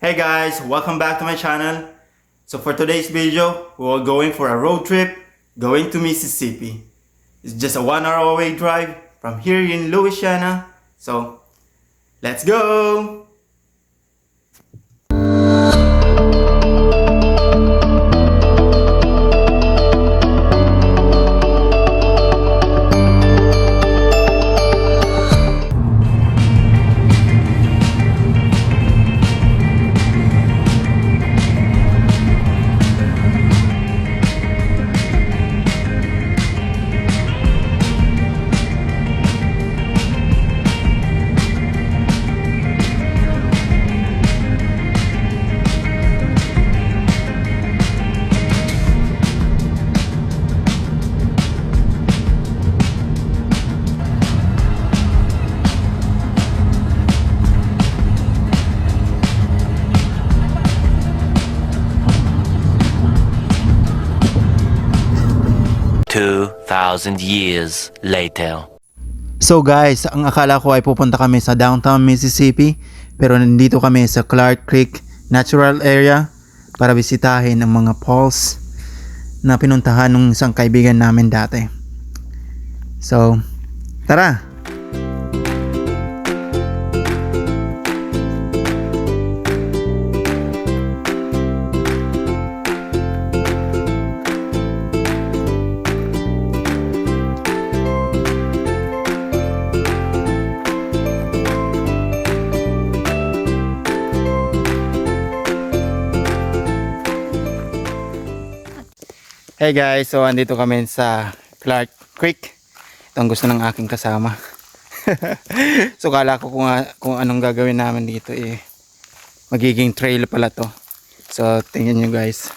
Hey guys, welcome back to my channel. So for today's video, we're going for a road trip going to Mississippi. It's just a 1 hour away drive from here in Louisiana. So let's go! 2,000 years later. So guys, ang akala ko ay pupunta kami sa downtown Mississippi, pero nandito kami sa Clark Creek Natural Area para bisitahin ang mga falls na pinuntahan ng isang kaibigan namin dati. So, tara! Hey guys, so andito kami sa Clark Creek. Ito ang gusto ng aking kasama. So kala ko kung anong gagawin namin dito magiging trail pala to. So tingnan nyo guys.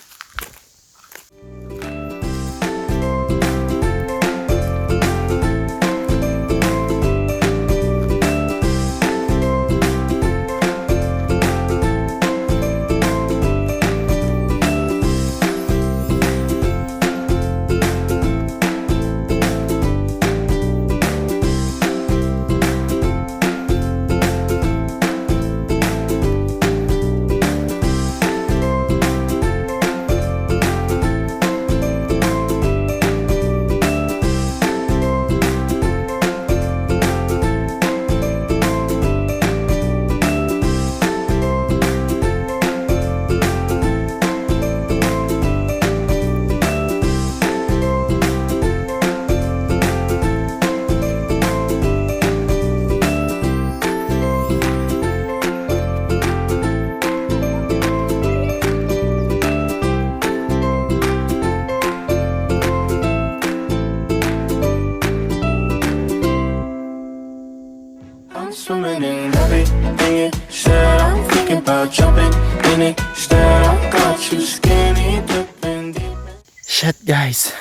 Swimming in everything you said. I'm thinking about jumping in it. Instead, I got you skinny dipping deep. Shit guys.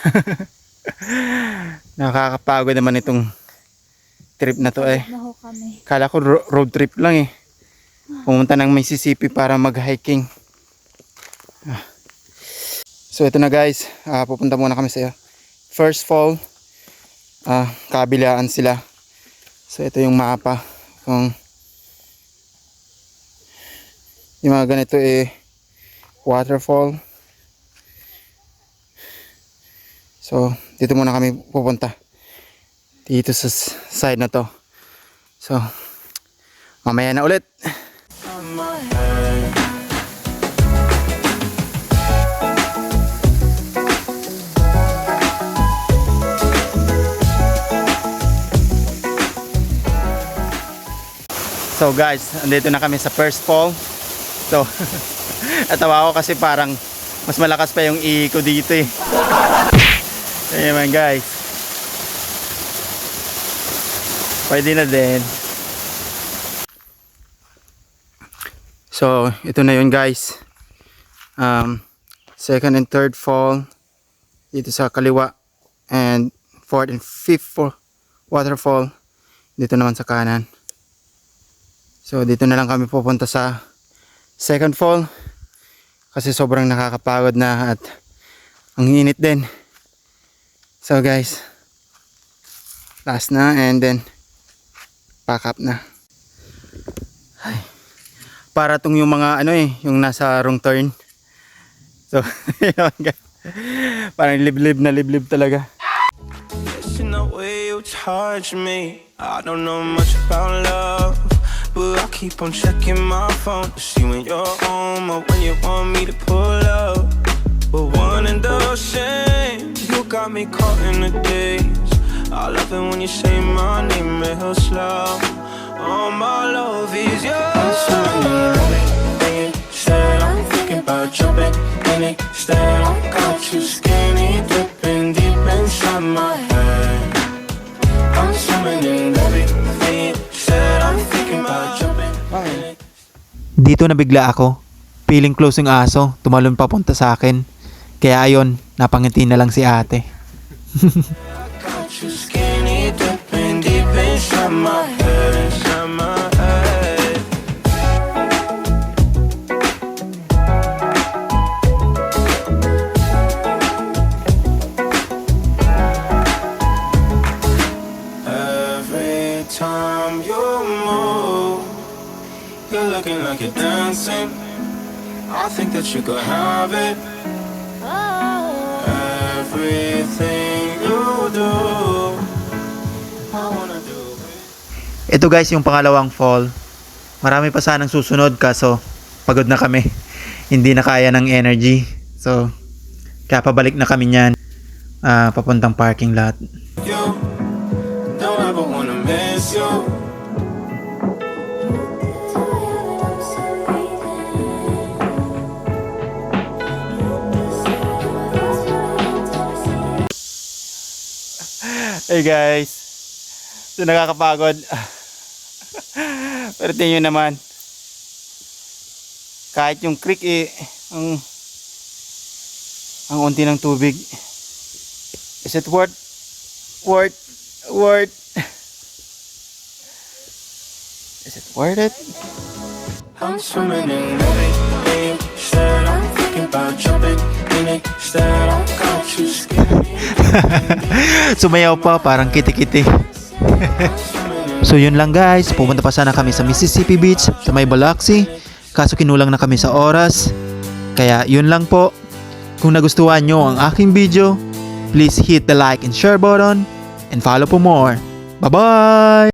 Nakakapagod naman itong trip na to Kala ko road trip lang Pumunta ng Mississippi para mag-hiking. So ito na guys, pupunta muna kami sa first fall. Kabilaan sila. So ito yung mapa kung yung mga ganito waterfall. So dito muna kami pupunta, dito sa side na to. So mamaya na ulit. So guys, andito na kami sa first fall. So natawa ako kasi parang mas malakas pa yung iiko dito Ayan man guys, pwede na din. So ito na yun guys, second and third fall dito sa kaliwa, and fourth and fifth waterfall dito naman sa kanan. So dito na lang kami pupunta sa second fall kasi sobrang nakakapagod na at ang init din. So guys, last na and then pack up na. Ay, para tong yung mga ano yung nasa wrong turn. So, yun, guys. Parang liblib talaga. In the way you touch me, I don't know much about love, but I keep on checking my phone to see when you're home or when you want me to pull up. But one and the same, you got me caught in the days. I love it when you say my name real slow. All my love is yours. Said I'm thinking about jumping in it. Instead I got you skinny dipping deep inside my head. I'm swimming in everything. Said I'm thinking about jumping in it. Dito nabigla ako. Feeling close yung aso. Tumalon papunta sa akin. Kaya ayon, napangiti na lang si ate. I got you skinny dipping deep inside my head. Inside my head. Every time you move, you're looking like you're dancing. I think that you could have it. Everything you do, I wanna do it. Ito guys yung pangalawang fall. Marami pa sanang susunod kaso pagod na kami. Hindi na kaya ng energy. So, kaya pabalik na kami niyan. Papuntang parking lot. You don't ever wanna miss you. Hey guys. So nakakapagod. Pero tingnan nyo naman. Kahit yung creek ang unti ng tubig. Is it worth? Is it worth it? I'm swimming in everything. Said I'm thinking about jumping in it. Instead I got you skinny. Sumayaw pa parang kiti-kiti. So yun lang guys, pumunta pa sana kami sa Mississippi Beach sa may Biloxi. Kaso kinulang na kami sa oras. Kaya yun lang po. Kung nagustuhan nyo ang aking video, please hit the like and share button and follow for more. Bye bye!